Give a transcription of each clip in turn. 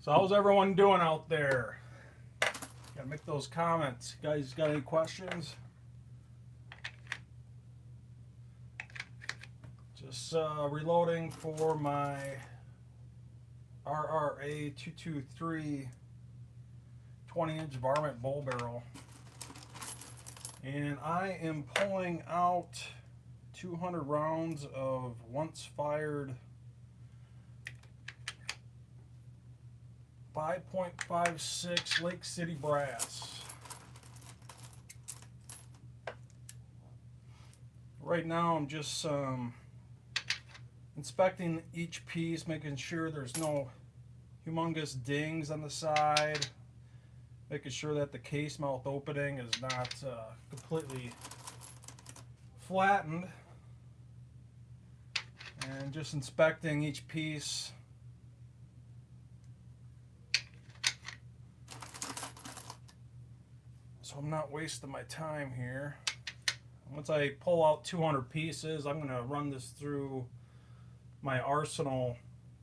So how's everyone doing out there? Gotta make those comments. You guys got any questions? Just reloading for my RRA 223 20-inch varmint bull barrel. And I am pulling out 200 rounds of once fired 5.56 Lake City brass. Right now I'm just inspecting each piece, making sure there's no humongous dings on the side, making sure that the case mouth opening is not completely flattened, and just inspecting each piece. So I'm not wasting my time here. Once I pull out 200 pieces, I'm going to run this through my Arsenal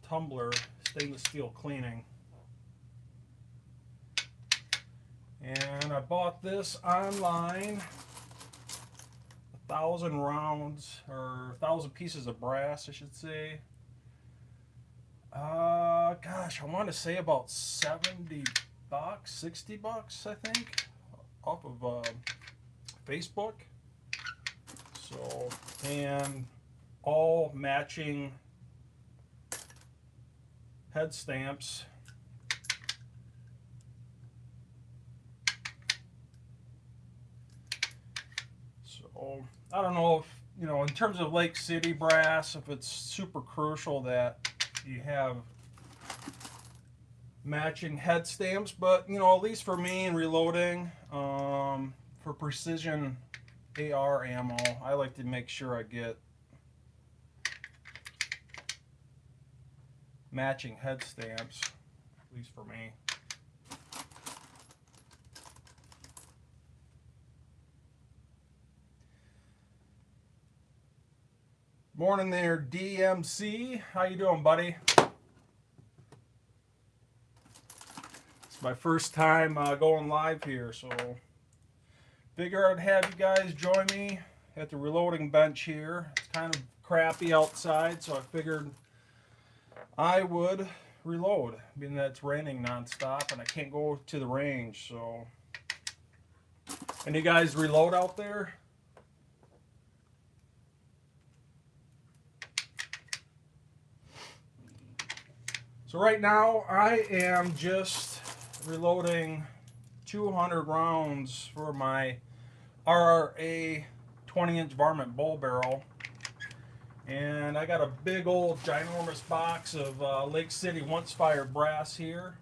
tumbler stainless steel cleaning. And I bought this online. 1,000 rounds, or 1,000 pieces of brass, I should say. Gosh, I want to say about 70 bucks, 60 bucks, I think, off of Facebook. So, and all matching head stamps. So I don't know if, you know, in terms of Lake City brass, if it's super crucial that you have matching head stamps, but you know, at least for me in reloading, for precision AR ammo, I like to make sure I get matching head stamps, at least for me. Morning there, DMC. How you doing, buddy? It's my first time going live here, so figure I'd have you guys join me at the reloading bench here. It's kind of crappy outside, so I figured I would reload, being that it's raining nonstop and I can't go to the range. So, any guys reload out there? So right now I am just reloading 200 rounds for my RRA 20-inch varmint bull barrel. And I got a big old ginormous box of Lake City once fired brass here.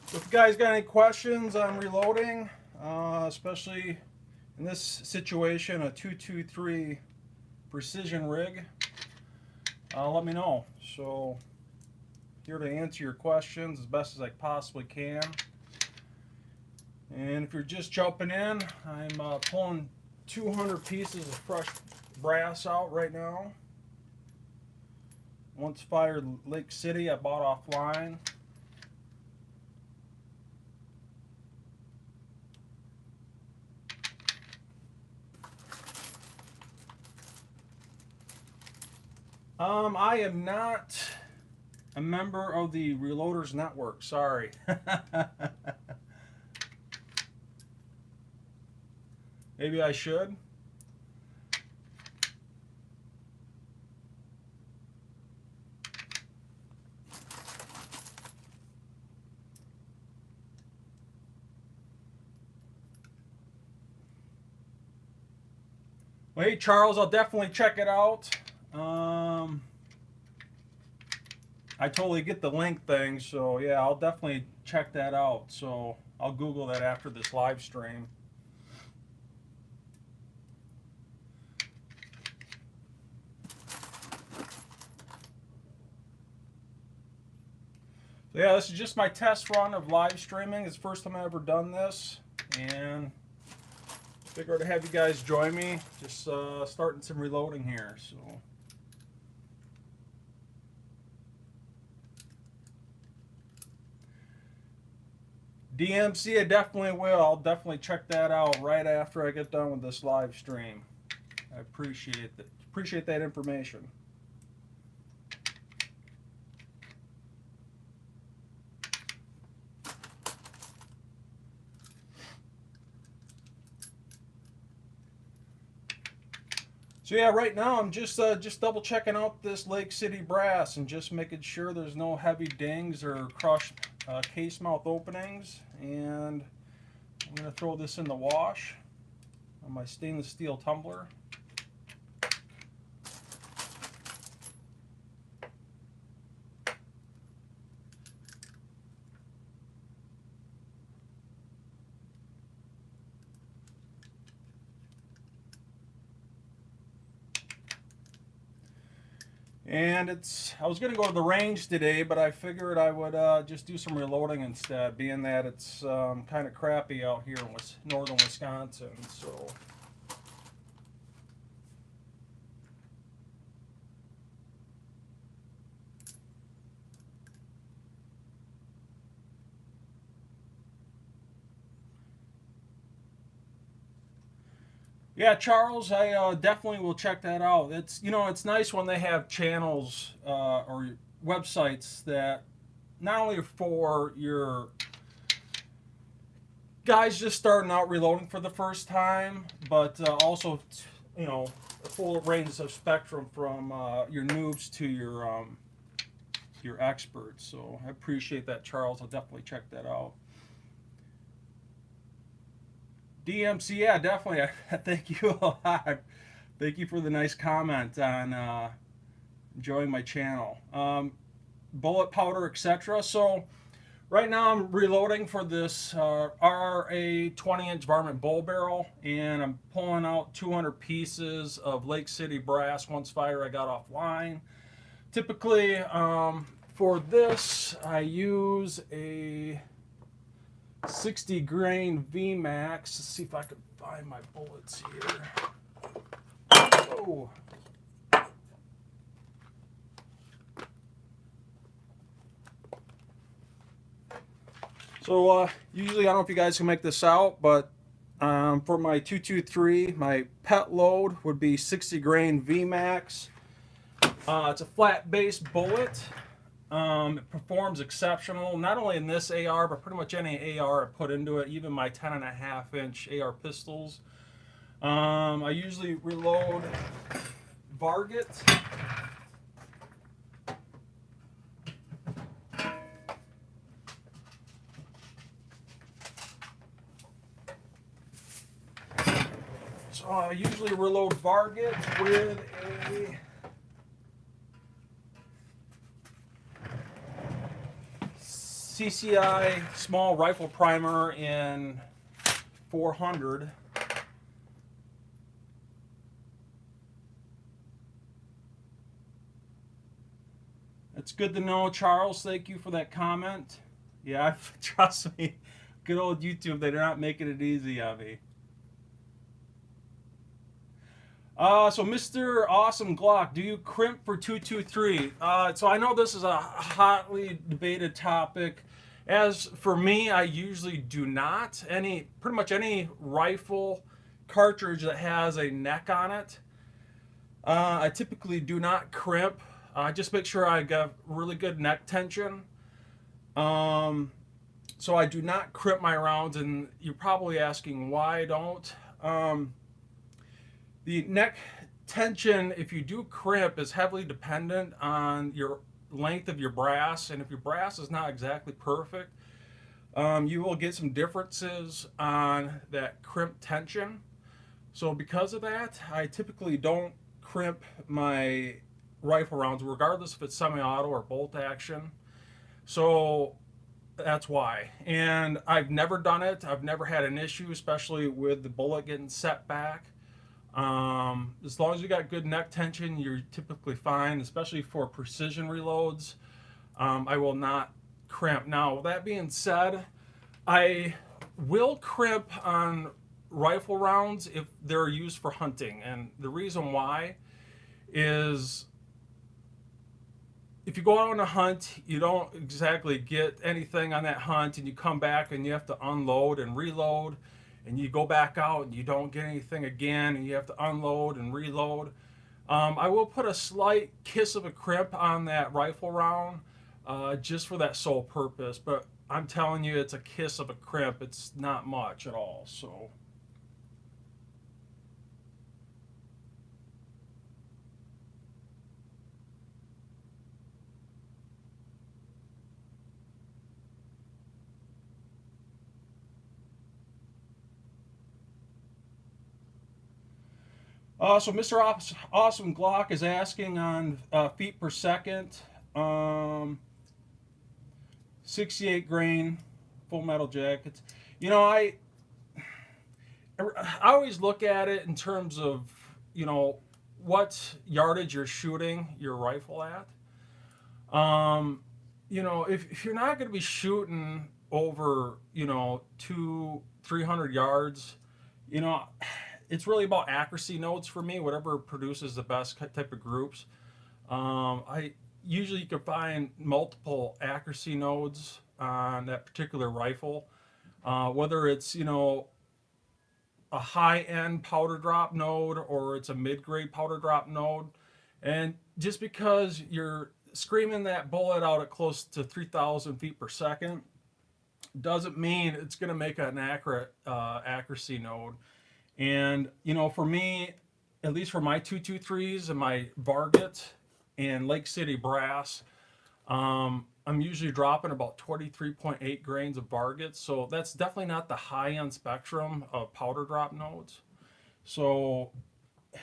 So if you guys got any questions on reloading, especially in this situation, a 223 precision rig, let me know. So here to answer your questions as best as I possibly can. And if you're just jumping in, I'm pulling 200 pieces of fresh brass out right now. Once fired Lake City, I bought offline. I am not a member of the Reloaders Network. Sorry. Maybe I should. Well, hey, Charles, I'll definitely check it out. I totally get the link thing, so yeah, I'll definitely check that out. So I'll Google that after this live stream. So yeah, this is just my test run of live streaming. It's the first time I've ever done this, and figured to have you guys join me. Just starting some reloading here. So. DMC, I definitely will. I'll definitely check that out right after I get done with this live stream. I appreciate that. Appreciate that information. So yeah, right now I'm just double checking out this Lake City brass and just making sure there's no heavy dings or crushed case mouth openings. And I'm going to throw this in the wash on my stainless steel tumbler. And I was going to go to the range today, but I figured I would just do some reloading instead, being that it's kind of crappy out here in northern Wisconsin. So. Yeah, Charles, I definitely will check that out. It's nice when they have channels or websites that not only are for your guys just starting out reloading for the first time, but also a full range of spectrum from your noobs to your experts. So I appreciate that, Charles. I'll definitely check that out. DMC, yeah, definitely. Thank you a lot. Thank you for the nice comment on enjoying my channel. Bullet powder, etc. So right now I'm reloading for this RRA 20-inch varmint bull barrel, and I'm pulling out 200 pieces of Lake City brass once fire I got offline. Typically for this I use a 60 grain VMAX. Let's see if I can find my bullets here. Oh. So usually, I don't know if you guys can make this out, but for my 223, my pet load would be 60 grain VMAX. It's a flat base bullet. It performs exceptional, not only in this AR, but pretty much any AR I put into it, even my 10.5-inch AR pistols. I usually reload Varget. So I usually reload Varget with a CCI small rifle primer in 400. It's good to know, Charles. Thank you for that comment. Yeah, trust me, good old YouTube, they're not making it easy on me. So Mr. Awesome Glock, do you crimp for 223? So I know this is a hotly debated topic. As for me, I usually do not. Pretty much any rifle cartridge that has a neck on it, I typically do not crimp. Just make sure I got really good neck tension. Um, so I do not crimp my rounds, and you're probably asking why I don't. Um, the neck tension, if you do crimp, is heavily dependent on your length of your brass, and if your brass is not exactly perfect, you will get some differences on that crimp tension. So because of that, I typically don't crimp my rifle rounds, regardless if it's semi-auto or bolt action. So that's why. And I've never done it. I've never had an issue, especially with the bullet getting set back. As long as you got good neck tension, you're typically fine, especially for precision reloads. I will not crimp. Now, with that being said, I will crimp on rifle rounds if they're used for hunting. And the reason why is if you go out on a hunt, you don't exactly get anything on that hunt, and you come back and you have to unload and reload, and you go back out and you don't get anything again, and you have to unload and reload. I will put a slight kiss of a crimp on that rifle round just for that sole purpose, but I'm telling you, it's a kiss of a crimp. It's not much at all. So. So Mr. Awesome Glock is asking on feet per second. 68 grain, full metal jackets. You know, I always look at it in terms of, what yardage you're shooting your rifle at. If you're not going to be shooting over, 300 yards, you know, it's really about accuracy notes for me, whatever produces the best type of groups. I usually you can find multiple accuracy nodes on that particular rifle, whether it's a high-end powder drop node or it's a mid-grade powder drop node. And just because you're screaming that bullet out at close to 3,000 feet per second doesn't mean it's going to make an accurate accuracy node. And for me, at least for my 223s and my Varget and Lake City brass, I'm usually dropping about 23.8 grains of Varget. So that's definitely not the high end spectrum of powder drop nodes. So,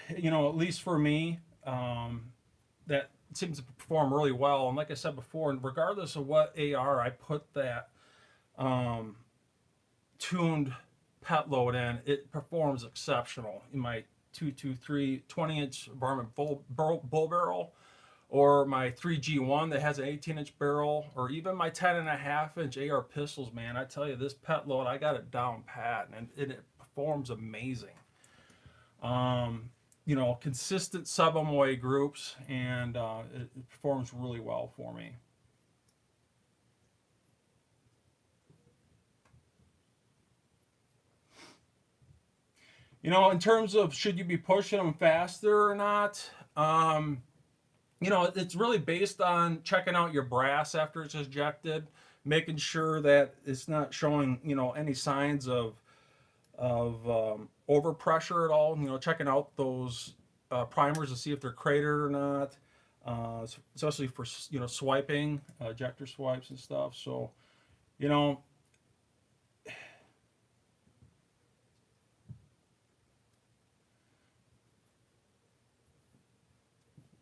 at least for me, that seems to perform really well. And like I said before, regardless of what AR I put that tuned pet load in, it performs exceptional. In my 223 20-inch varmint bull barrel, or my 3G1 that has an 18-inch barrel, or even my 10.5-inch AR pistols, man, I tell you, this pet load, I got it down pat, and it performs amazing. Consistent sub-MOA groups, and it performs really well for me. In terms of should you be pushing them faster or not, it's really based on checking out your brass after it's ejected, making sure that it's not showing, any signs of overpressure at all. Checking out those primers to see if they're cratered or not, especially for swiping, ejector swipes and stuff. So, you know,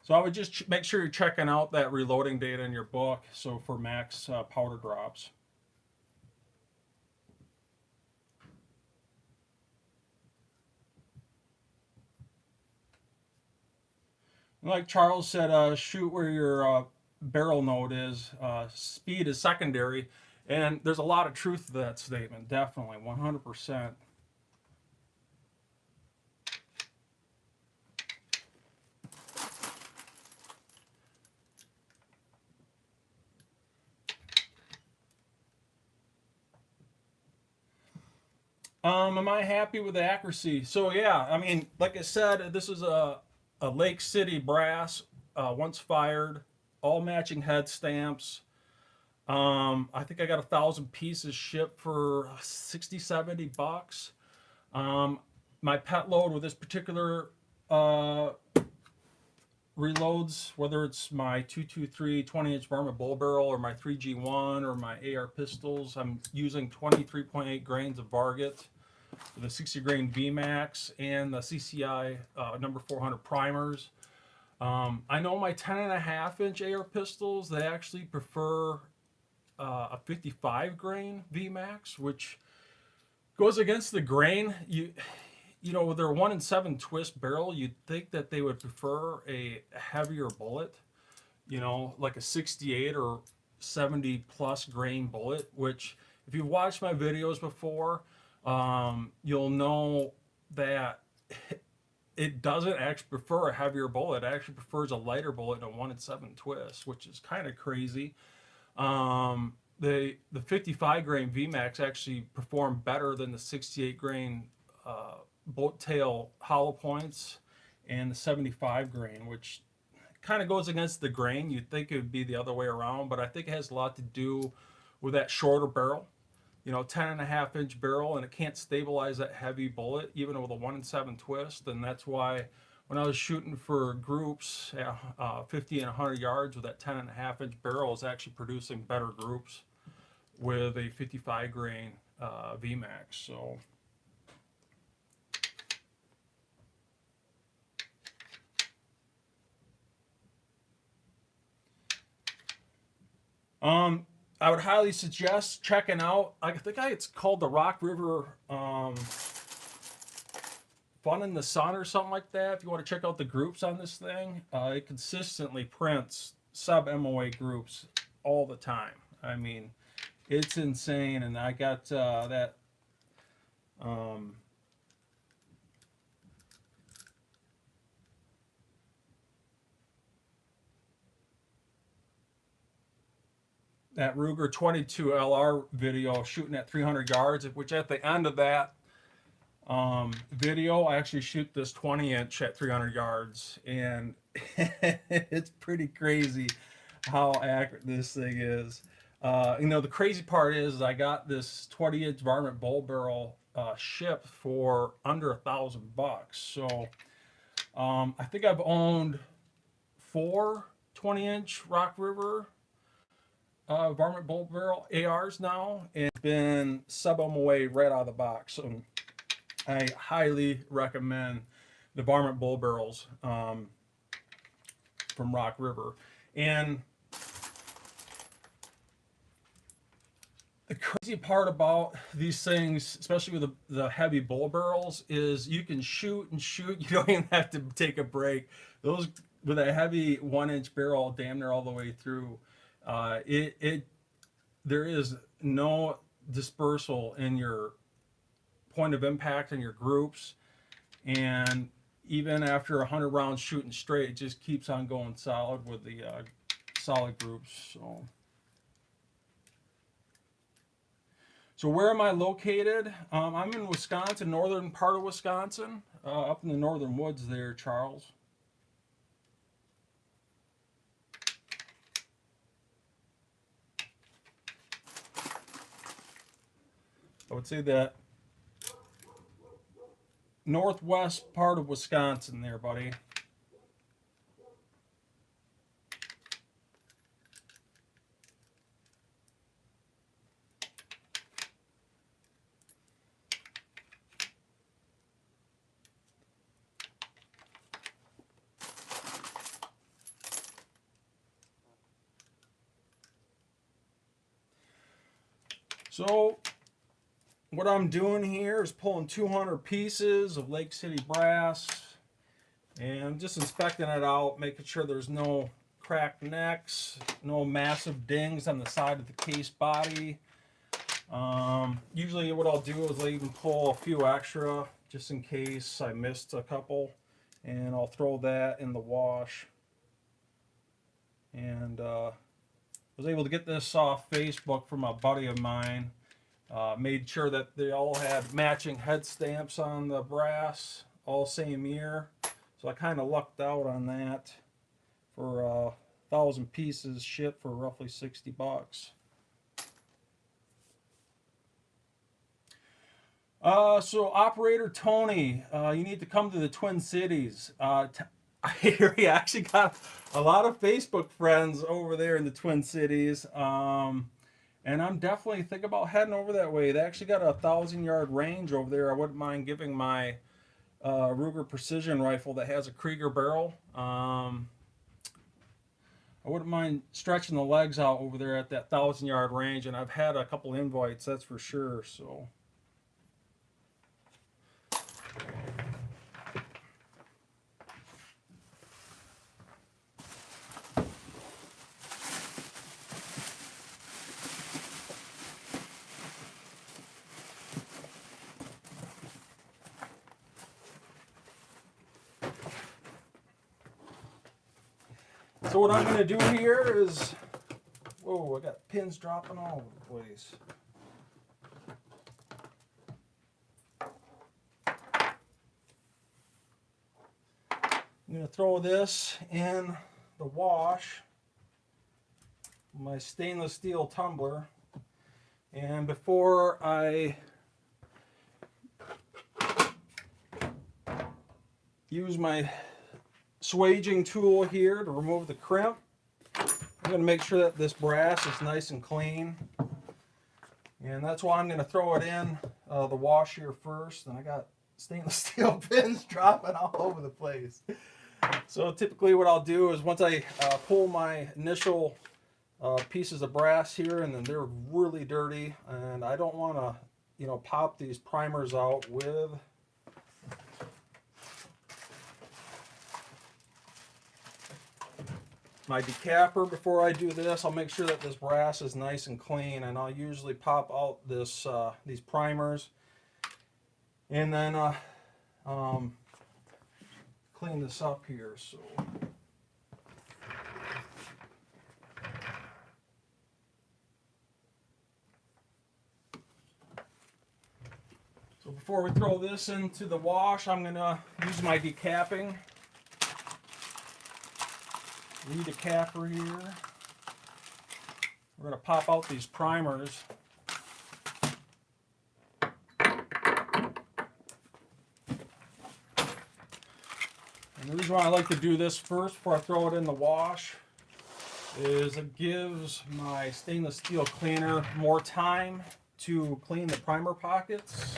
so I would just make sure you're checking out that reloading data in your book. So for max powder drops. Like Charles said, shoot where your barrel node is. Speed is secondary, and there's a lot of truth to that statement. Definitely, 100%. Am I happy with the accuracy? So yeah, I mean, like I said, this is a a Lake City brass, once fired, all matching head stamps. I think I got 1,000 pieces shipped for 60, 70 bucks. My pet load with this particular reloads, whether it's my 223 20-inch varmint bull barrel or my 3G1 or my AR pistols, I'm using 23.8 grains of Varget with a 60 grain VMAX and the CCI number 400 primers. I know my 10.5-inch AR pistols, they actually prefer a 55 grain VMAX, which goes against the grain. You know, with their 1 in 7 twist barrel, you'd think that they would prefer a heavier bullet, you know, like a 68 or 70 plus grain bullet, which if you've watched my videos before, you'll know that it doesn't actually prefer a heavier bullet. It actually prefers a lighter bullet in a 1 in 7 twist, which is kind of crazy. The 55 grain VMAX actually perform better than the 68 grain boat tail hollow points and the 75 grain, which kind of goes against the grain. You'd think it would be the other way around, but I think it has a lot to do with that shorter barrel. You know, 10.5-inch barrel, and it can't stabilize that heavy bullet even with a 1 in 7 twist. And that's why when I was shooting for groups 50 and 100 yards with that 10.5-inch barrel, I was actually producing better groups with a 55 grain VMAX. So I would highly suggest checking out, I think it's called the Rock River Fun in the Sun or something like that. If you want to check out the groups on this thing, it consistently prints sub MOA groups all the time. I mean, it's insane. And I got that that Ruger 22 LR video shooting at 300 yards, which at the end of that video, I actually shoot this 20-inch at 300 yards, and it's pretty crazy how accurate this thing is. You know, the crazy part is I got this 20-inch varmint bull barrel shipped for under 1,000 bucks. So I think I've owned 4 20-inch Rock River varmint bull barrel ARs now, and it's been sub MOA right out of the box. So I highly recommend the varmint bull barrels from Rock River. And the crazy part about these things, especially with the heavy bull barrels, is you can shoot and shoot. You don't even have to take a break. Those with a heavy 1-inch barrel, damn near all the way through. There is no dispersal in your point of impact in your groups, and even after 100 rounds shooting straight, it just keeps on going solid with the solid groups. So where am I located? I'm in Wisconsin, northern part of Wisconsin, up in the northern woods there, Charles. I would say that northwest part of Wisconsin there, buddy. So what I'm doing here is pulling 200 pieces of Lake City brass, and I'm just inspecting it out, making sure there's no cracked necks, no massive dings on the side of the case body. Usually what I'll do is I'll even pull a few extra just in case I missed a couple, and I'll throw that in the wash. And I was able to get this off Facebook from a buddy of mine. Made sure that they all had matching head stamps on the brass, all same year. So I kind of lucked out on that for 1,000 pieces shipped for roughly $60. So Operator Tony, you need to come to the Twin Cities. I hear you actually got a lot of Facebook friends over there in the Twin Cities. And I'm definitely thinking about heading over that way. They actually got a 1,000-yard range over there. I wouldn't mind giving my Ruger precision rifle that has a Krieger barrel. I wouldn't mind stretching the legs out over there at that 1,000-yard range, and I've had a couple invites, that's for sure. So. So what I'm going to do here is, whoa, I got pins dropping all over the place. I'm going to throw this in the wash, my stainless steel tumbler, and before I use my swaging tool here to remove the crimp, I'm going to make sure that this brass is nice and clean, and that's why I'm going to throw it in the wash here first. And I got stainless steel pins dropping all over the place. So typically what I'll do is once I pull my initial pieces of brass here, and then they're really dirty, and I don't want to, you know, pop these primers out with my decapper. Before I do this, I'll make sure that this brass is nice and clean, and I'll usually pop out this these primers, and then clean this up here. So before we throw this into the wash, I'm going to use my decapping. Decapper here. We're going to pop out these primers. And the reason why I like to do this first before I throw it in the wash is it gives my stainless steel cleaner more time to clean the primer pockets.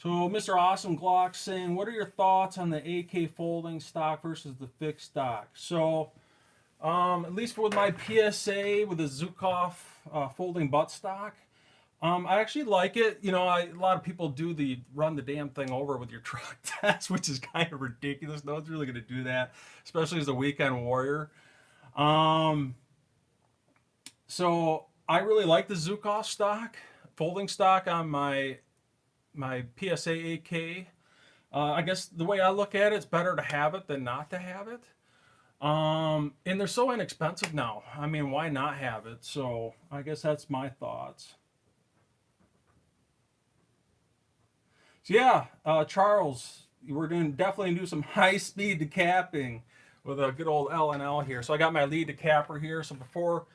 So Mr. Awesome Glock saying, what are your thoughts on the AK folding stock versus the fixed stock? So at least with my PSA with the Zukov folding butt stock, I actually like it. You know, a lot of people do the run the damn thing over with your truck test, which is kind of ridiculous. No one's really going to do that, especially as a weekend warrior. So I really like the Zukov stock, folding stock on my PSA AK. I guess the way I look at it, it's better to have it than not to have it. And they're so inexpensive now. I mean, why not have it? So I guess that's my thoughts. So yeah, Charles, we're doing definitely do some high-speed decapping with a good old L&L here. So I got my lead decapper here. So before,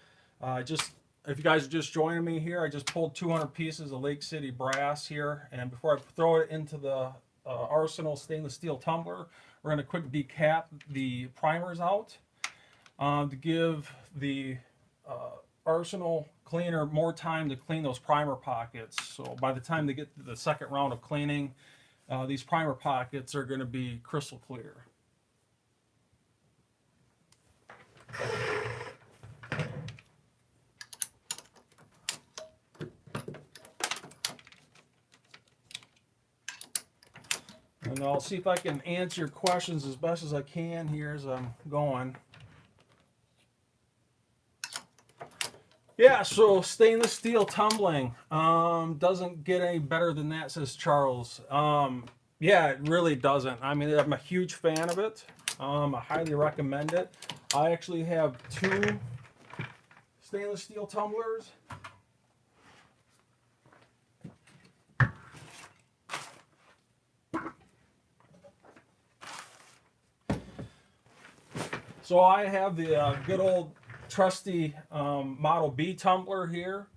if you guys are just joining me here, I just pulled 200 pieces of Lake City brass here, and before I throw it into the Arsenal stainless steel tumbler, we're going to quick decap the primers out to give the Arsenal cleaner more time to clean those primer pockets. So by the time they get to the second round of cleaning, these primer pockets are going to be crystal clear. And I'll see if I can answer your questions as best as I can here as I'm going. Yeah, so stainless steel tumbling doesn't get any better than that, says Charles. Yeah, it really doesn't. I mean, I'm a huge fan of it. I highly recommend it. I actually have 2 stainless steel tumblers. So I have the good old trusty Model B tumbler here,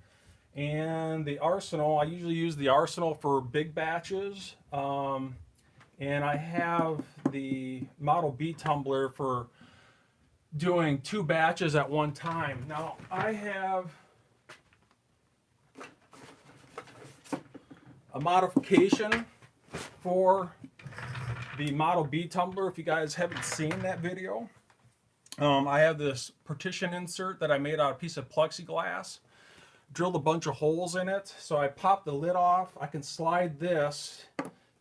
and the Arsenal. I usually use the Arsenal for big batches, and I have the Model B tumbler for doing 2 batches at one time. Now I have a modification for the Model B tumbler. If you guys haven't seen that video, I have this partition insert that I made out of a piece of plexiglass, drilled a bunch of holes in it. So I popped the lid off. I can slide this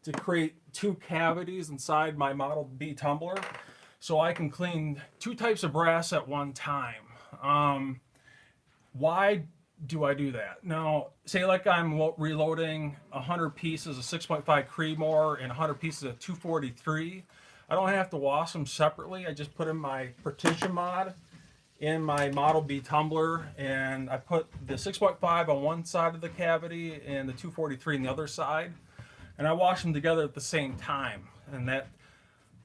to create 2 cavities inside my Model B tumbler, so I can clean 2 types of brass at one time. Why do I do that? Now, say like I'm reloading 100 pieces of 6.5 Creedmoor and 100 pieces of 243. I don't have to wash them separately. I just put in my partition mod in my Model B tumbler, and I put the 6.5 on one side of the cavity and the 243 on the other side, and I wash them together at the same time. And that,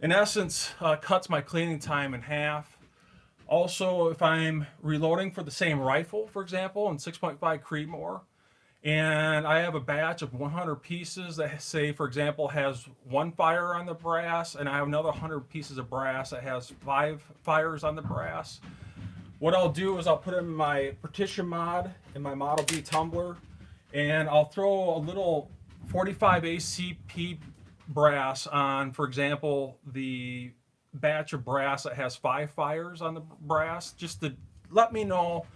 in essence, cuts my cleaning time in half. Also, if I'm reloading for the same rifle, for example, in 6.5 Creedmoor, and I have a batch of 100 pieces that, say, for example, has 1 fire on the brass, and I have another 100 pieces of brass that has 5 fires on the brass. What I'll do is I'll put in my partition mod in my Model B tumbler, and I'll throw a little 45 ACP brass on, for example, the batch of brass that has 5 fires on the brass, just to let me know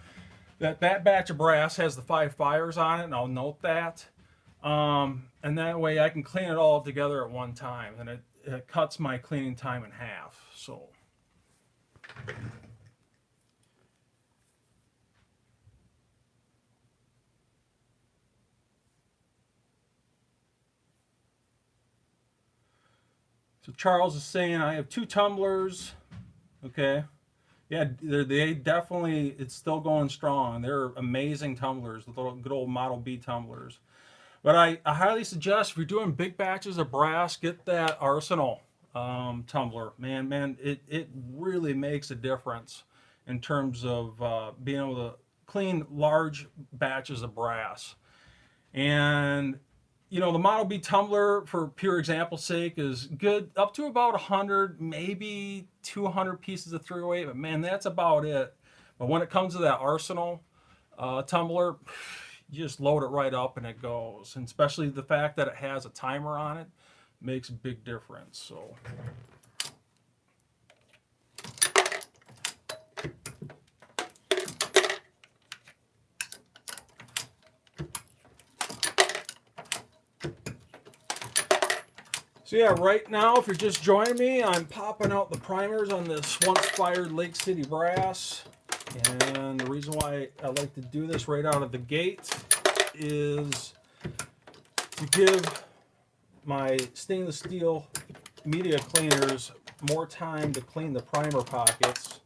that that batch of brass has the 5 fires on it, and I'll note that. And that way I can clean it all together at one time, and it cuts my cleaning time in half. So Charles is saying I have 2 tumblers. Okay. Yeah, they definitely, it's still going strong. They're amazing tumblers, the little good old Model B tumblers. But I highly suggest, if you're doing big batches of brass, get that Arsenal tumbler. Man, it really makes a difference in terms of being able to clean large batches of brass. And you know, the Model B tumbler, for pure example's sake, is good up to about 100, maybe 200 pieces of 308, but man, that's about it. But when it comes to that Arsenal tumbler, you just load it right up and it goes. And especially the fact that it has a timer on it makes a big difference. So yeah, right now, if you're just joining me, I'm popping out the primers on this once fired Lake City brass. And the reason why I like to do this right out of the gate is to give my stainless steel media cleaners more time to clean the primer pockets.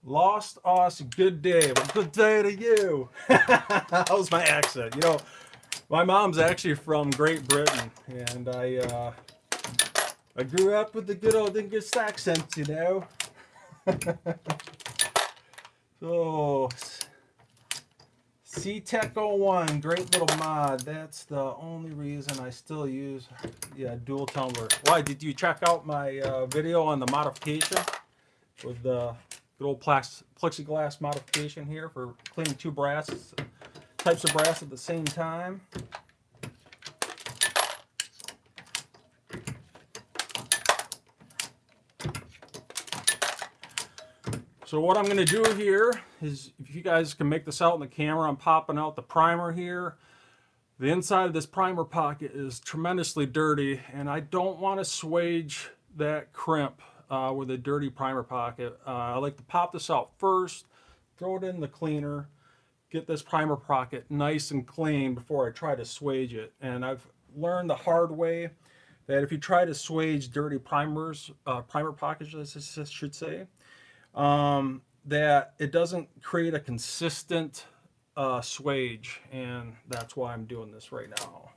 Lost us a good day. Well, good day to you. That was my accent. You know, my mom's actually from Great Britain, and I grew up with the good old English accent, you know. So, C-Tech 01, great little mod. That's the only reason I still use, dual tumbler. Why, did you check out my video on the modification with the good old plexiglass modification here for cleaning 2 types of brass at the same time? So what I'm going to do here is, if you guys can make this out in the camera, I'm popping out the primer here. The inside of this primer pocket is tremendously dirty, and I don't want to swage that crimp with a dirty primer pocket. I like to pop this out first, throw it in the cleaner, get this primer pocket nice and clean before I try to swage it. And I've learned the hard way that if you try to swage dirty primers, primer pockets, I should say, that it doesn't create a consistent swage, and that's why I'm doing this right now.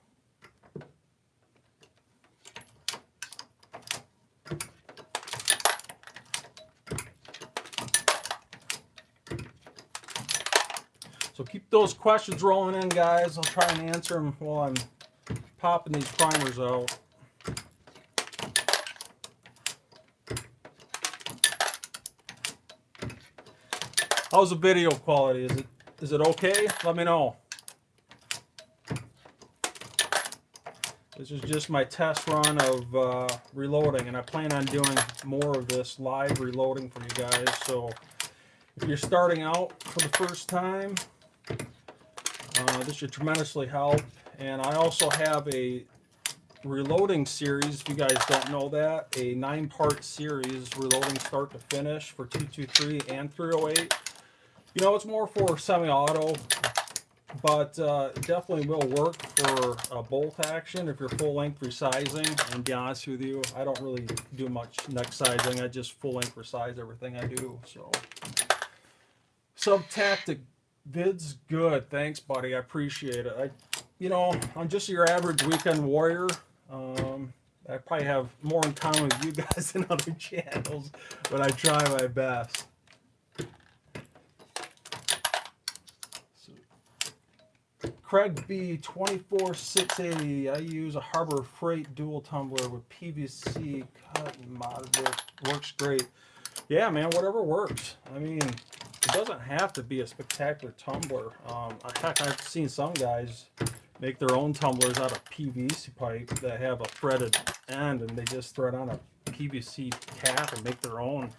So keep those questions rolling in, guys. I'll try and answer them while I'm popping these primers out. How's the video quality? Is it okay? Let me know. This is just my test run of reloading, and I plan on doing more of this live reloading for you guys. So if you're starting out for the first time, this should tremendously help. And I also have a reloading series, if you guys don't know that, a 9-part series, reloading start to finish for 223 and 308. You know, it's more for semi-auto, but definitely will work for bolt action if you're full-length resizing. And to be honest with you, I don't really do much neck sizing. I just full-length resize everything I do. So, Subtactic Vid's good. Thanks, buddy. I appreciate it. You know, I'm just your average weekend warrior. I probably have more in common with you guys than other channels, but I try my best. Craig B, 24680. I use a Harbor Freight dual tumbler with PVC cut and modded it. Works great. Yeah, man, whatever works. I mean, it doesn't have to be a spectacular tumbler. Heck, I've seen some guys make their own tumblers out of PVC pipe that have a threaded end, and they just thread on a PVC cap and make their own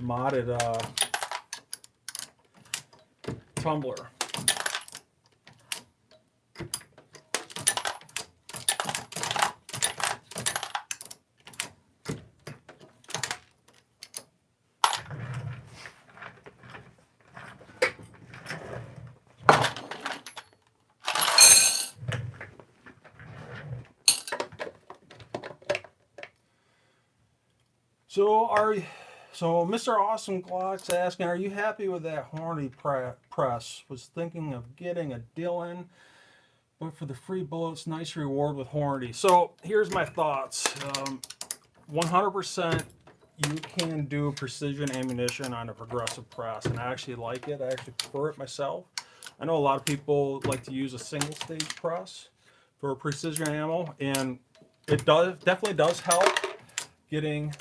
modded tumbler. So Mr. Awesome Glock's asking, are you happy with that Hornady press? Was thinking of getting a Dillon, but for the free bullets, nice reward with Hornady. So here's my thoughts. 100% you can do precision ammunition on a progressive press, and I actually like it. I actually prefer it myself. I know a lot of people like to use a single stage press for precision ammo, and it definitely does help getting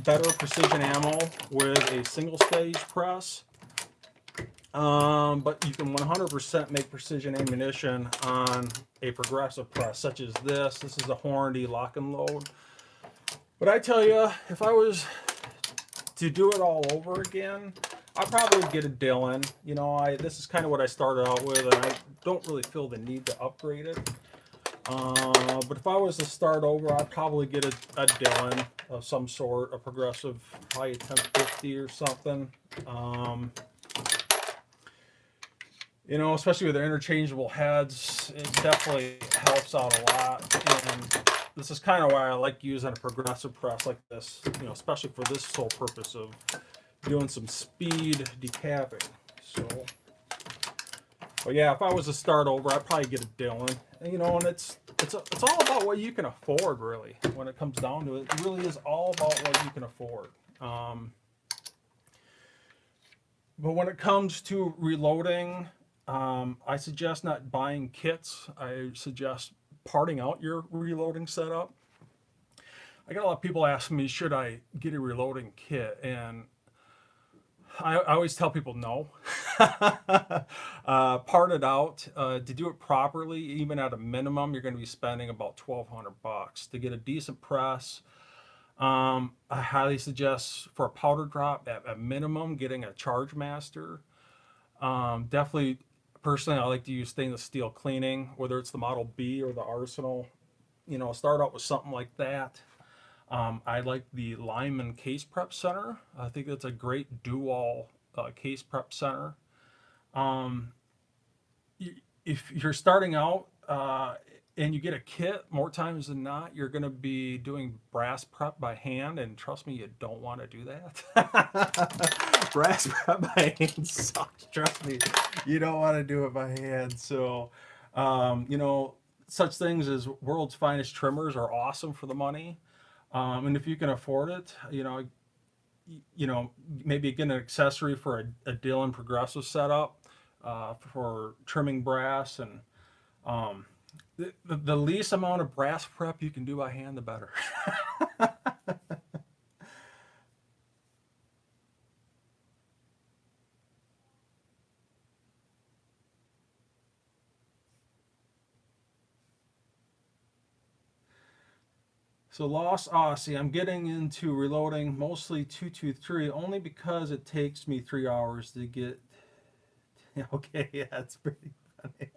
better precision ammo with a single stage press, but you can 100% make precision ammunition on a progressive press such as this. This is a Hornady lock and load. But I tell you, if I was to do it all over again, I'd probably get a Dillon. You know, this is kind of what I started out with, and I don't really feel the need to upgrade it. But if I was to start over, I'd probably get a Dillon of some sort, a progressive, probably 1050 or something. You know, especially with their interchangeable heads, it definitely helps out a lot. And this is kind of why I like using a progressive press like this, you know, especially for this sole purpose of doing some speed decapping. So, but yeah, if I was to start over, I'd probably get a Dillon. And, you know, and it's all about what you can afford, really. When it comes down to it, it really is all about what you can afford. But when it comes to reloading, I suggest not buying kits. I suggest parting out your reloading setup. I got a lot of people asking me, should I get a reloading kit? And I always tell people no. Part it out. To do it properly, even at a minimum, you're going to be spending about $1,200 to get a decent press. I highly suggest for a powder drop at a minimum getting a Charge Master. Definitely, personally, I like to use stainless steel cleaning, whether it's the Model B or the Arsenal. You know, start out with something like that. I like the Lyman Case Prep Center. I think that's a great dual case prep center. If you're starting out, and you get a kit, more times than not, you're going to be doing brass prep by hand, and trust me, you don't want to do that. Brass prep by hand sucks. Trust me, you don't want to do it by hand. So, you know, such things as world's finest trimmers are awesome for the money, and if you can afford it, you know, maybe get an accessory for a Dillon Progressive setup for trimming brass and. Um, the least amount of brass prep you can do by hand, the better. So Lost Aussie, I'm getting into reloading mostly 223 only because it takes me 3 hours to get. Okay, yeah, it's pretty funny.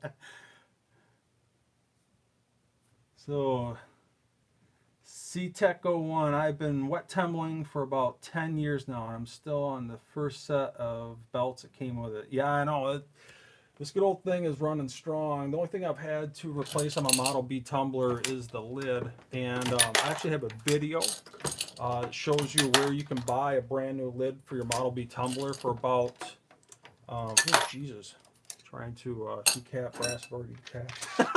So C-Tech 01, I've been wet tumbling for about 10 years now, and I'm still on the first set of belts that came with it. Yeah, I know. This good old thing is running strong. The only thing I've had to replace on my Model B tumbler is the lid. And I actually have a video that shows you where you can buy a brand new lid for your Model B tumbler for about, oh Jesus, trying to decap brass already decapped.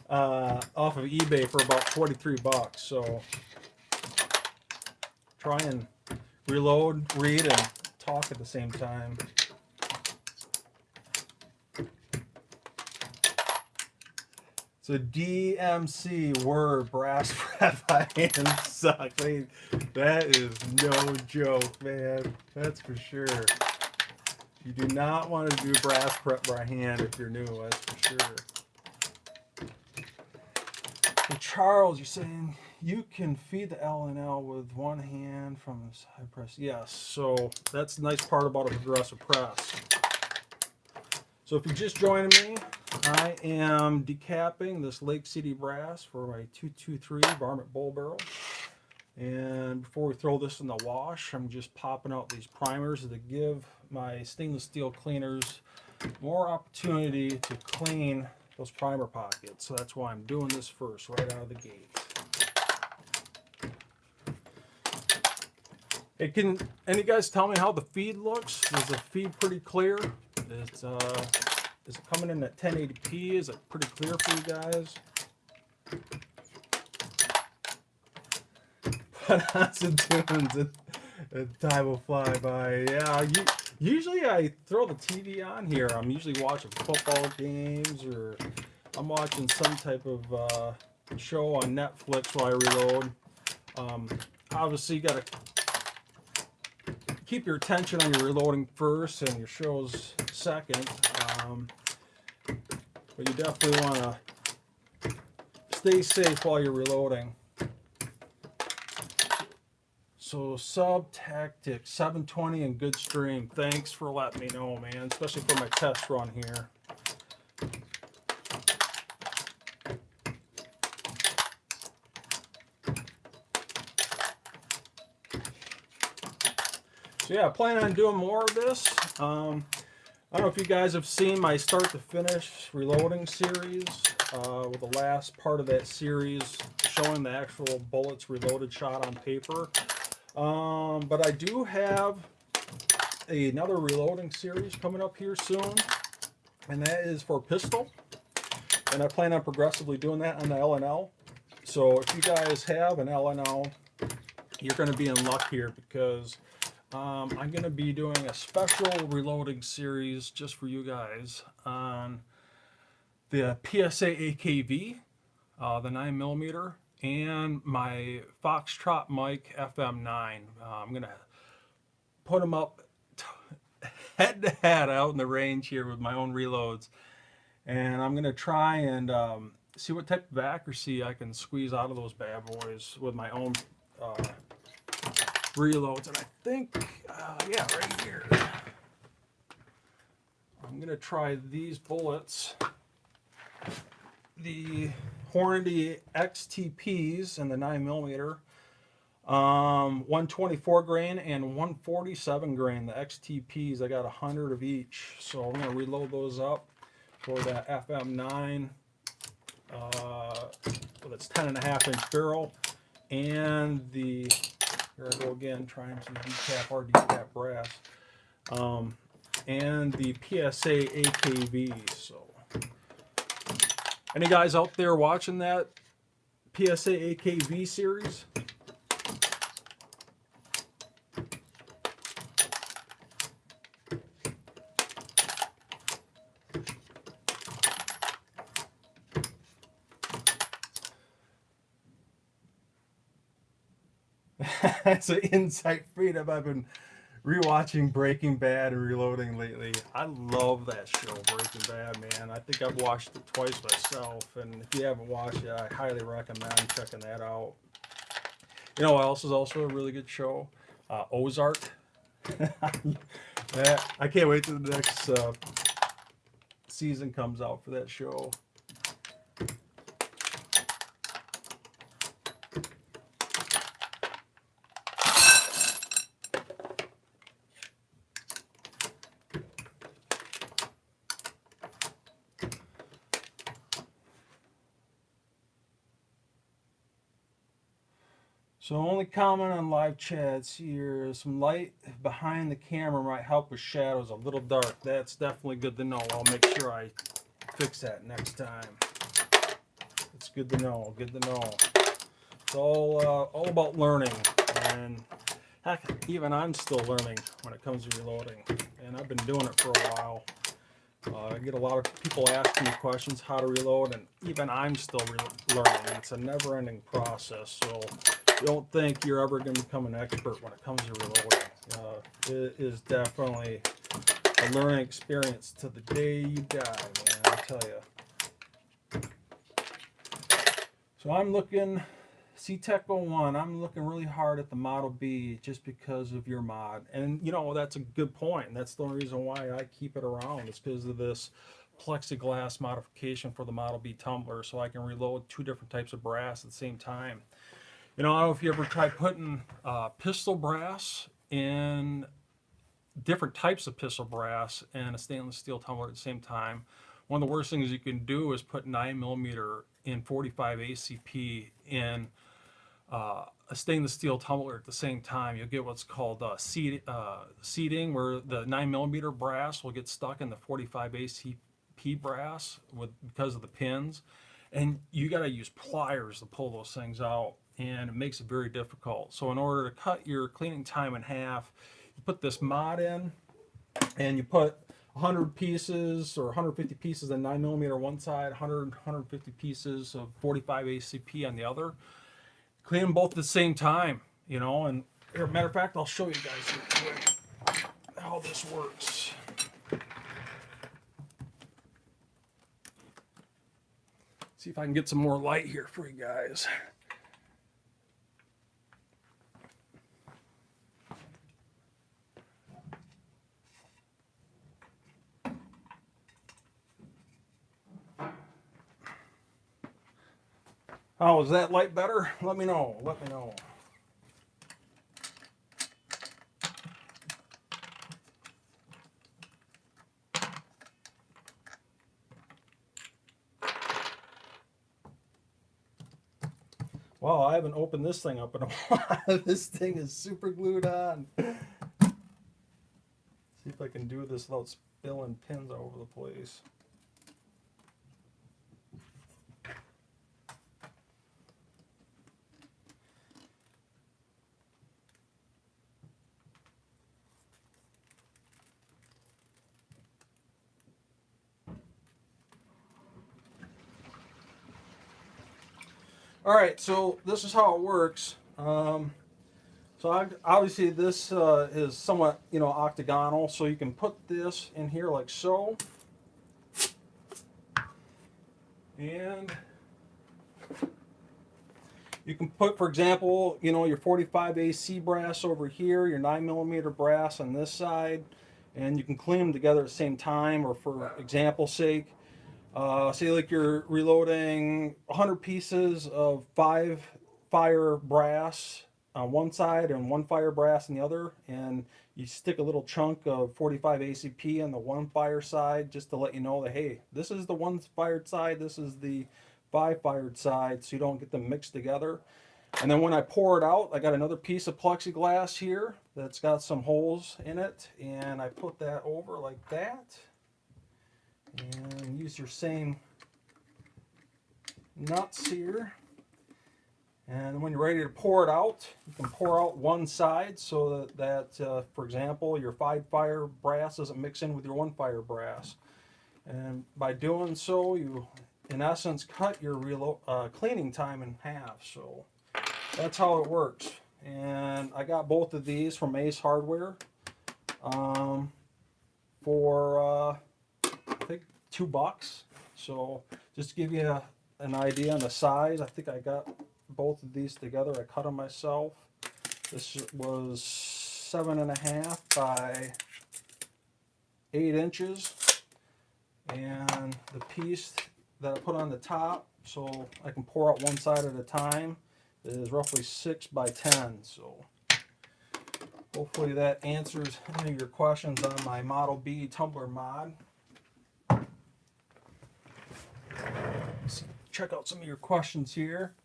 Off of eBay for about 43 bucks. So try and reload, read, and talk at the same time. So DMC word brass prep by hand sucks. I mean, that is no joke, man. That's for sure. You do not want to do brass prep by hand if you're new, that's for sure. So Charles, you're saying you can feed the L&L with one hand from the side press. Yes, so that's the nice part about a progressive press. So if you're just joining me, I am decapping this Lake City brass for my 223 varmint bull barrel. And before we throw this in the wash, I'm just popping out these primers to give my stainless steel cleaners more opportunity to clean those primer pockets. So that's why I'm doing this first, right out of the gate. Hey, can any guys tell me how the feed looks? Is the feed pretty clear? Is it coming in at 1080p? Is it pretty clear for you guys? Put on some tunes and time will fly by. Yeah, usually I throw the TV on here. I'm usually watching football games or I'm watching some type of show on Netflix while I reload. Obviously, you got to keep your attention on your reloading first and your shows second. But you definitely want to stay safe while you're reloading. So Sub Tactics 720 and good stream. Thanks for letting me know, man, especially for my test run here. So yeah, I plan on doing more of this. I don't know if you guys have seen my start to finish reloading series, with the last part of that series showing the actual bullets reloaded shot on paper. But I do have another reloading series coming up here soon, and that is for pistol. And I plan on progressively doing that on the L&L. So if you guys have an L&L, you're going to be in luck here because I'm going to be doing a special reloading series just for you guys on the PSA AKV, the 9mm, and my Foxtrot Mike FM9. I'm going to put them up head to head out in the range here with my own reloads. And I'm going to try and see what type of accuracy I can squeeze out of those bad boys with my own reloads. And I think, yeah, right here, I'm going to try these bullets. The Hornady XTPs and the 9mm, 124 grain and 147 grain. The XTPs, I got 100 of each, so I'm going to reload those up for that FM9 with its 10.5-inch barrel, and the, here I go again trying to decap our decap brass, and the PSA AKV. So any guys out there watching that PSA AKV series? That's an insight freedom. I've been rewatching Breaking Bad and Reloading lately. I love that show, Breaking Bad, man. I think I've watched it twice myself, and if you haven't watched it, I highly recommend checking that out. You know what else is also a really good show? Ozark. I can't wait till the next season comes out for that show. So only comment on live chats here, some light behind the camera might help with shadows, a little dark. That's definitely good to know. I'll make sure I fix that next time. It's good to know, good to know. It's all about learning, and heck, even I'm still learning when it comes to reloading, and I've been doing it for a while. I get a lot of people asking me questions how to reload, and even I'm still learning. It's a never-ending process, so don't think you're ever going to become an expert when it comes to reloading. It is definitely a learning experience to the day you die, man, I tell you. So I'm looking, C-Tech 01, I'm looking really hard at the Model B just because of your mod. And, you know, that's a good point. And that's the only reason why I keep it around, is because of this plexiglass modification for the Model B tumbler, so I can reload two different types of brass at the same time. You know, I don't know if you ever tried putting pistol brass in different types of pistol brass and a stainless steel tumbler at the same time. One of the worst things you can do is put 9mm in 45 ACP in a stainless steel tumbler at the same time. You'll get what's called seating, where the 9mm brass will get stuck in the 45 ACP brass because of the pins. And you got to use pliers to pull those things out, and it makes it very difficult. So in order to cut your cleaning time in half, you put this mod in, and you put 100 pieces or 150 pieces of 9mm one side, 150 pieces of 45 ACP on the other. Clean them both at the same time, you know. And as a matter of fact, I'll show you guys real quick how this works. See if I can get some more light here for you guys. Oh, is that light better? Let me know. Let me know. Wow, I haven't opened this thing up in a while. This thing is super glued on. See if I can do this without spilling pins all over the place. All right, so this is how it works. So obviously this is somewhat, you know, octagonal, so you can put this in here like so. And you can put, for example, you know, your 45 AC brass over here, your 9mm brass on this side, and you can clean them together at the same time, or for example's sake, say like you're reloading 100 pieces of 5 fire brass on one side and one fire brass on the other, and you stick a little chunk of 45 ACP on the one fire side just to let you know that, hey, this is the one fired side, this is the 5 fired side, so you don't get them mixed together. And then when I pour it out, I got another piece of plexiglass here that's got some holes in it, and I put that over like that, and use your same nuts here. And when you're ready to pour it out, you can pour out one side so that for example, your 5 fire brass doesn't mix in with your 1 fire brass. And by doing so, you in essence cut your cleaning time in half. So that's how it works. And I got both of these from Ace Hardware for I think $2. So just to give you an idea on the size, I think I got both of these together. I cut them myself. This was 7.5 by 8 inches, and the piece that I put on the top so I can pour out one side at a time is roughly 6 by 10. So hopefully that answers any of your questions on my Model B tumbler mod. Let's check out some of your questions here.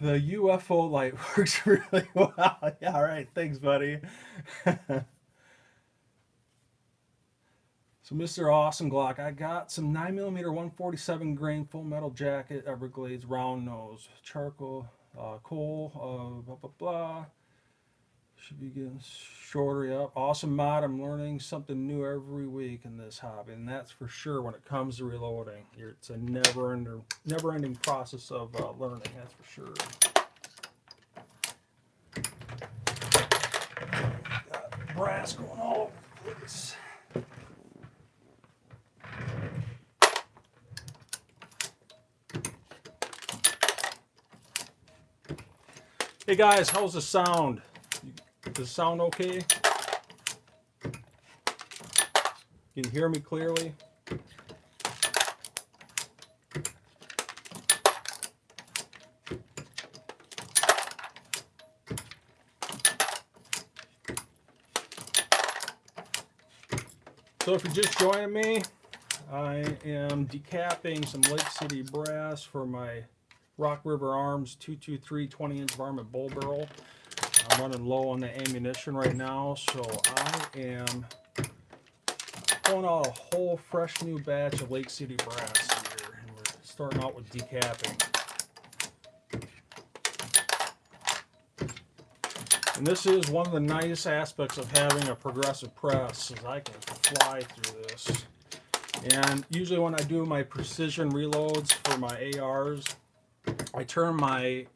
The UFO light works really well. Yeah, all right. Thanks, buddy. So, Mr. Awesome Glock, I got some 9mm 147 grain full metal jacket, Everglades round nose, charcoal, coal, blah, blah, blah. Should be getting shorter, yep. Awesome mod. I'm learning something new every week in this hobby, and that's for sure when it comes to reloading. It's a never-ending process of learning, that's for sure. Got brass going all over the place. Hey guys, how's the sound? Does it sound okay? Can you hear me clearly? So if you're just joining me, I am decapping some Lake City brass for my Rock River Arms 223 20-inch varmint bull barrel. I'm running low on the ammunition right now, so I am pulling out a whole fresh new batch of Lake City brass here, and we're starting out with decapping. And this is one of the nice aspects of having a progressive press, is I can fly through this. And usually when I do my precision reloads for my ARs, I turn my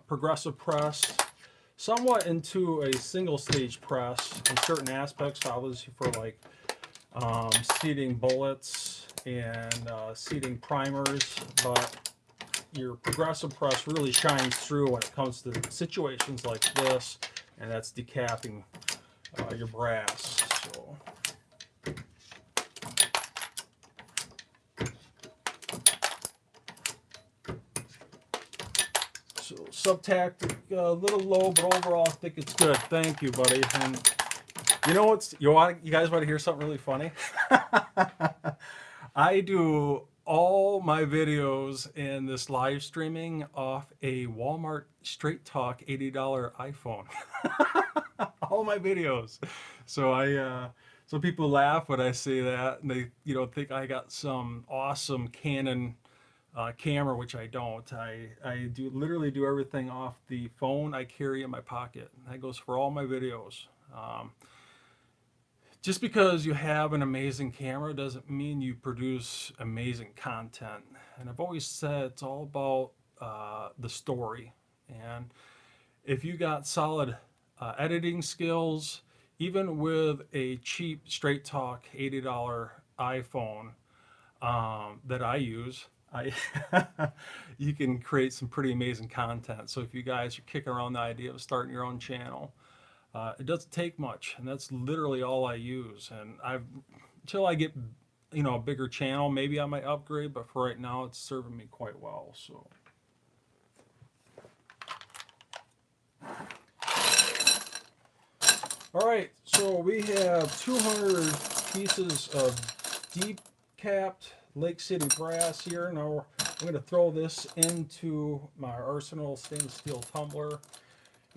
progressive press somewhat into a single stage press in certain aspects, obviously for like seating bullets and seating primers, but your progressive press really shines through when it comes to situations like this, and that's decapping your brass. So subtact a little low, but overall I think it's good. Thank you, buddy. And you know what's, you guys want to hear something really funny? I do all my videos in this live streaming off a Walmart Straight Talk $80 iPhone. All my videos. So so people laugh when I say that, and they think I got some awesome Canon camera, which I don't. I literally do everything off the phone I carry in my pocket. That goes for all my videos. Just because you have an amazing camera doesn't mean you produce amazing content. And I've always said it's all about the story. And if you got solid editing skills, even with a cheap Straight Talk $80 iPhone that I use, you can create some pretty amazing content. So if you guys are kicking around the idea of starting your own channel, it doesn't take much, and that's literally all I use. And until I get a bigger channel, maybe I might upgrade, but for right now it's serving me quite well. So All right, so we have 200 pieces of deep capped Lake City brass here. Now I'm going to throw this into my Arsenal stainless steel tumbler.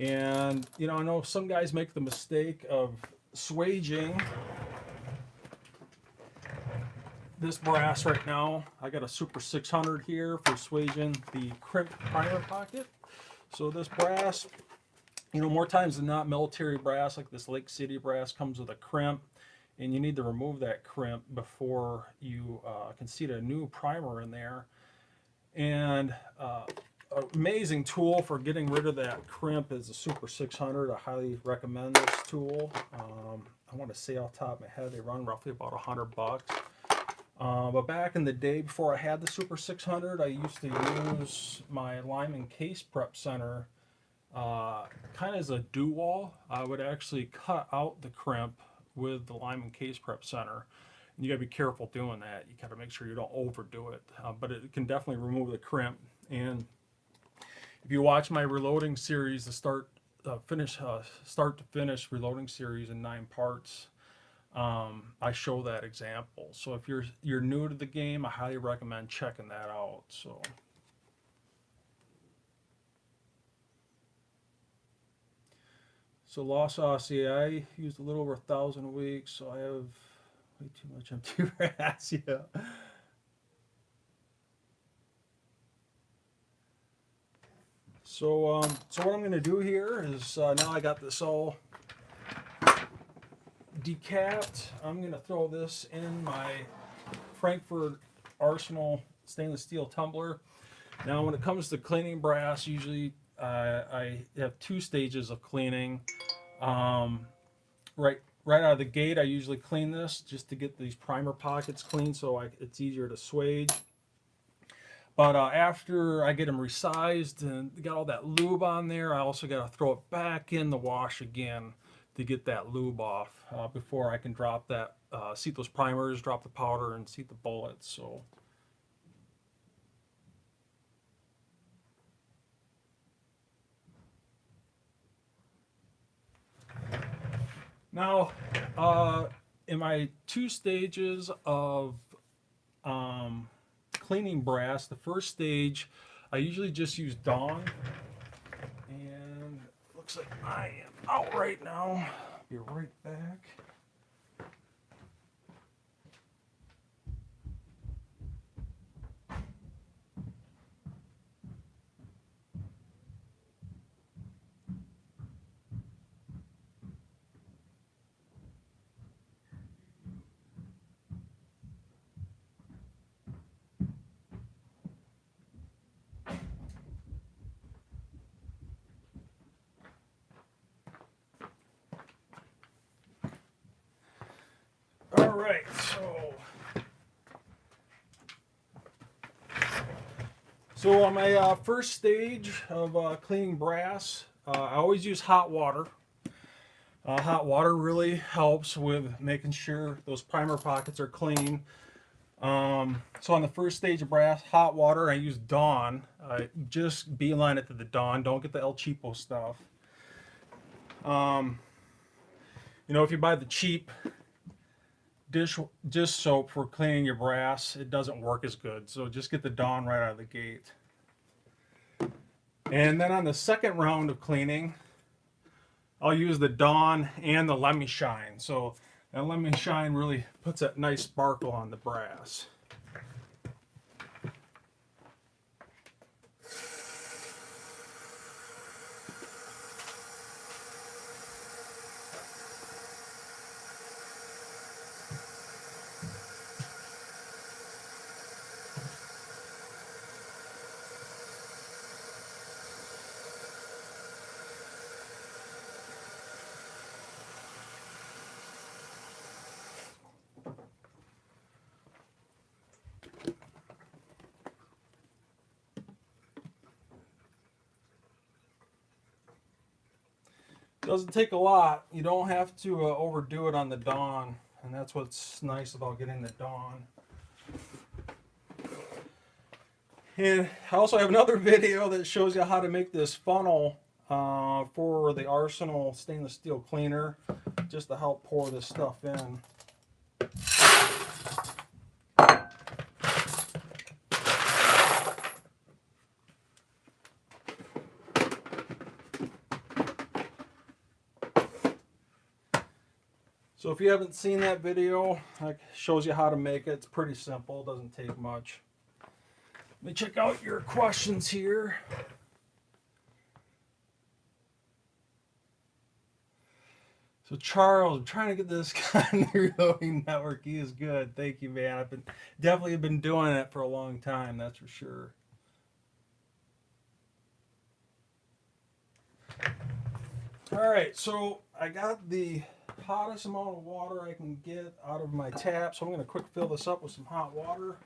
And, you know, I know some guys make the mistake of swaging this brass right now. I got a Super 600 here for swaging the crimp primer pocket. So this brass, you know, more times than not, military brass like this Lake City brass comes with a crimp, and you need to remove that crimp before you can seat a new primer in there. And amazing tool for getting rid of that crimp is the Super 600. I highly recommend this tool. I want to say off the top of my head, they run roughly about $100. But back in the day, before I had the Super 600, I used to use my Lyman Case Prep Center kind of as a do-wall. I would actually cut out the crimp with the Lyman Case Prep Center. And you got to be careful doing that. You got to make sure you don't overdo it. But it can definitely remove the crimp. And if you watch my reloading series, the start to finish reloading series in 9 parts, I show that example. So if you're new to the game, I highly recommend checking that out. So Lost Aussie, I used a little over 1,000 a week, so I have way too much empty brass. Yeah. So what I'm going to do here is now I got this all decapped. I'm going to throw this in my Frankfurt Arsenal stainless steel tumbler. Now, when it comes to cleaning brass, usually I have 2 stages of cleaning. Right out of the gate, I usually clean this just to get these primer pockets clean, so it's easier to swage. But after I get them resized and got all that lube on there, I also got to throw it back in the wash again to get that lube off before I can drop that, seat those primers, drop the powder, and seat the bullets. So. Now, in my 2 stages of cleaning brass, the first stage, I usually just use Dawn. And it looks like I am out right now. Be right back. All right, so on my first stage of cleaning brass, I always use hot water. Hot water really helps with making sure those primer pockets are clean. So on the first stage of brass, hot water, I use Dawn. Just beeline it to the Dawn. Don't get the El Cheapo stuff. You know, if you buy the cheap dish soap for cleaning your brass, it doesn't work as good. So just get the Dawn right out of the gate. And then on the second round of cleaning, I'll use the Dawn and the Lemmy Shine. So that Lemmy Shine really puts that nice sparkle on the brass. Doesn't take a lot. You don't have to overdo it on the Dawn, and that's what's nice about getting the Dawn. And I also have another video that shows you how to make this funnel for the Arsenal stainless steel cleaner, just to help pour this stuff in. So if you haven't seen that video, it shows you how to make it. It's pretty simple, it doesn't take much. Let me check out your questions here. So Charles, I'm trying to get this guy on the Reloading Network. He is good. Thank you, man. I've definitely been doing it for a long time, that's for sure. All right, so I got the hottest amount of water I can get out of my tap, so I'm going to quick fill this up with some hot water.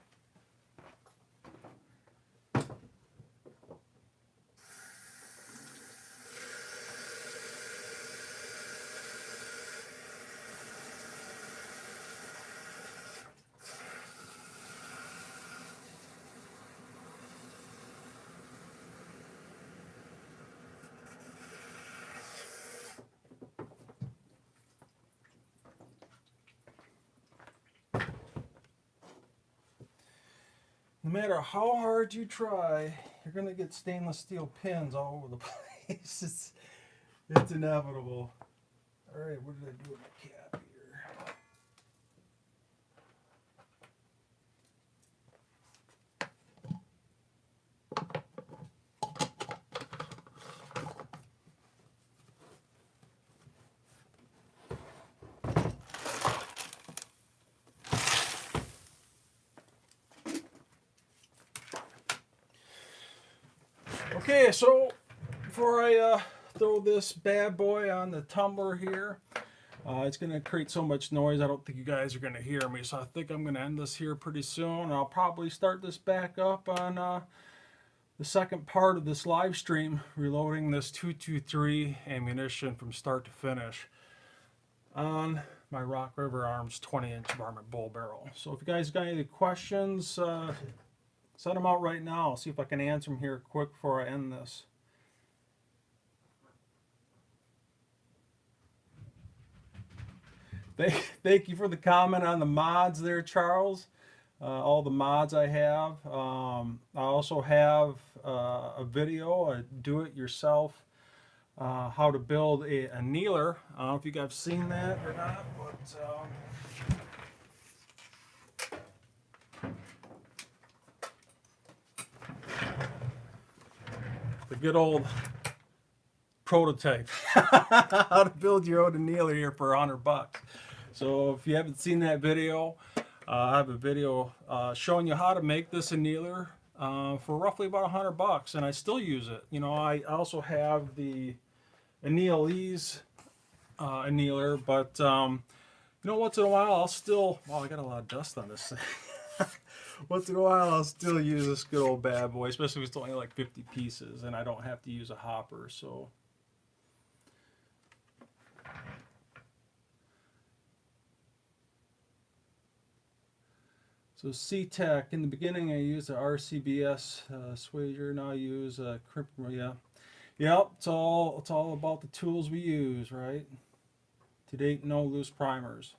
No matter how hard you try, you're going to get stainless steel pins all over the place. It's inevitable. All right, what did I do with my cap here? Okay, so before I throw this bad boy on the tumbler here, it's going to create so much noise I don't think you guys are going to hear me, so I think I'm going to end this here pretty soon. I'll probably start this back up on the second part of this live stream, reloading this 223 ammunition from start to finish on my Rock River Arms 20-inch varmint bull barrel. So if you guys got any questions, send them out right now. I'll see if I can answer them here quick before I end this. Thank you for the comment on the mods there, Charles. All the mods I have. I also have a video, a do-it-yourself, how to build a kneeler. I don't know if you guys have seen that or not, but the good old prototype. How to build your own kneeler here for $100. So if you haven't seen that video, I have a video showing you how to make this annealer for roughly about $100, and I still use it. You know, I also have the Annealese annealer, but you know, once in a while I'll still, wow, I got a lot of dust on this thing. Once in a while I'll still use this good old bad boy, especially if it's only like 50 pieces and I don't have to use a hopper. So CTEC, in the beginning I used a RCBS Swager, now I use a crimp, yeah. Yep, it's all about the tools we use, right? To date, no loose primers.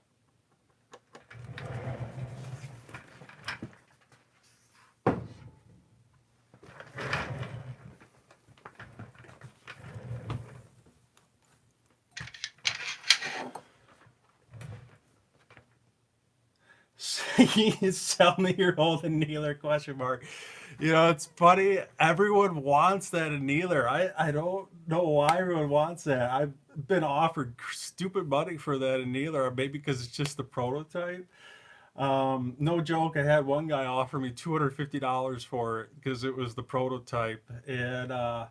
Sell me your old annealer, question mark. You know, it's funny, everyone wants that annealer. I don't know why everyone wants that. I've been offered stupid money for that annealer, maybe because it's just the prototype. No joke, I had one guy offer me $250 for it because it was the prototype, and I'm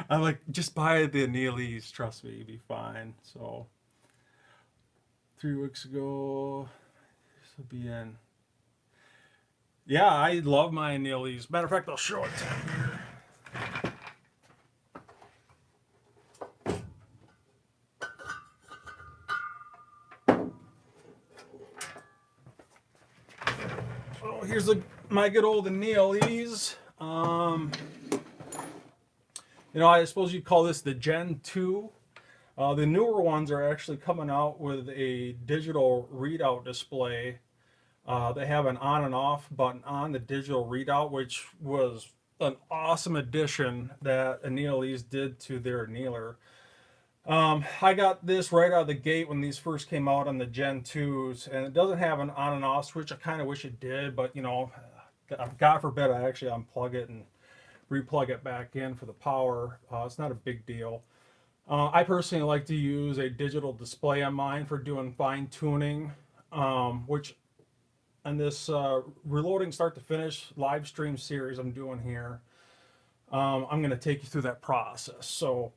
like, just buy the Annealese, trust me, you'll be fine. So 3 weeks ago, this will be in. Yeah, I love my Annealese. Matter of fact, I'll show it to you here. So here's my good old Annealese. You know, I suppose you'd call this the Gen 2. The newer ones are actually coming out with a digital readout display. They have an on and off button on the digital readout, which was an awesome addition that Annealese did to their annealer. I got this right out of the gate when these first came out on the Gen 2s, and it doesn't have an on and off switch. I kind of wish it did, but you know, God forbid I actually unplug it and replug it back in for the power. It's not a big deal. I personally like to use a digital display on mine for doing fine tuning, which on this reloading start to finish live stream series I'm doing here, I'm going to take you through that process. So,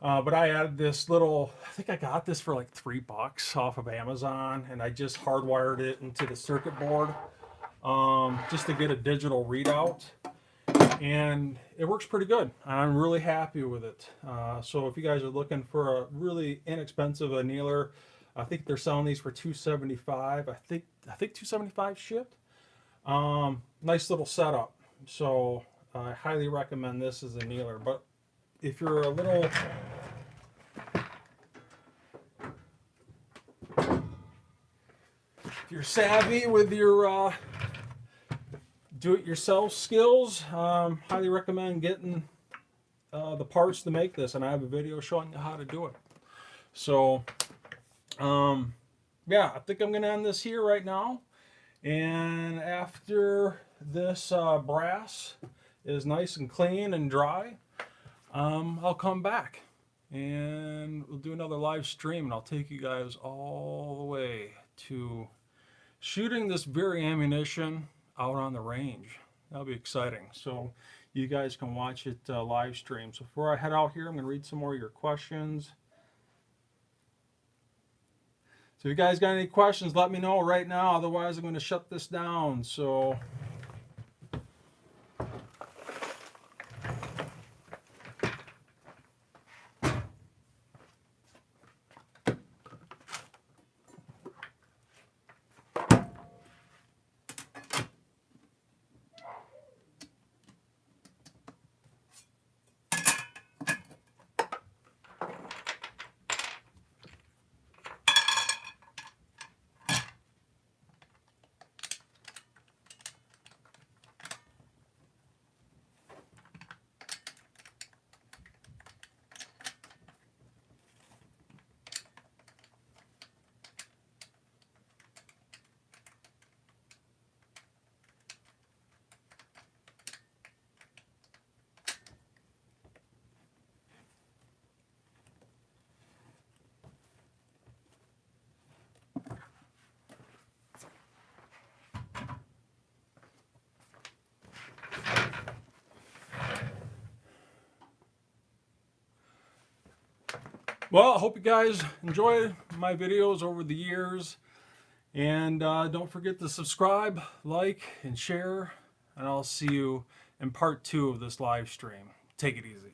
but I added this little, I think I got this for like $3 off of Amazon, and I just hardwired it into the circuit board just to get a digital readout. And it works pretty good. I'm really happy with it. So if you guys are looking for a really inexpensive annealer, I think they're selling these for $275. I think $275 shipped. Nice little setup. So I highly recommend this as an annealer. But if you're a little if you're savvy with your do-it-yourself skills, highly recommend getting the parts to make this, and I have a video showing you how to do it. So yeah, I think I'm gonna end this here right now, and after this brass is nice and clean and dry, I'll come back and we'll do another live stream, and I'll take you guys all the way to shooting this very ammunition out on the range. That'll be exciting. So you guys can watch it live stream. So before I head out here, I'm going to read some more of your questions. So if you guys got any questions, let me know right now. Otherwise, I'm going to shut this down. So well, I hope you guys enjoy my videos over the years. And don't forget to subscribe, like, and share. And I'll see you in part 2 of this live stream. Take it easy.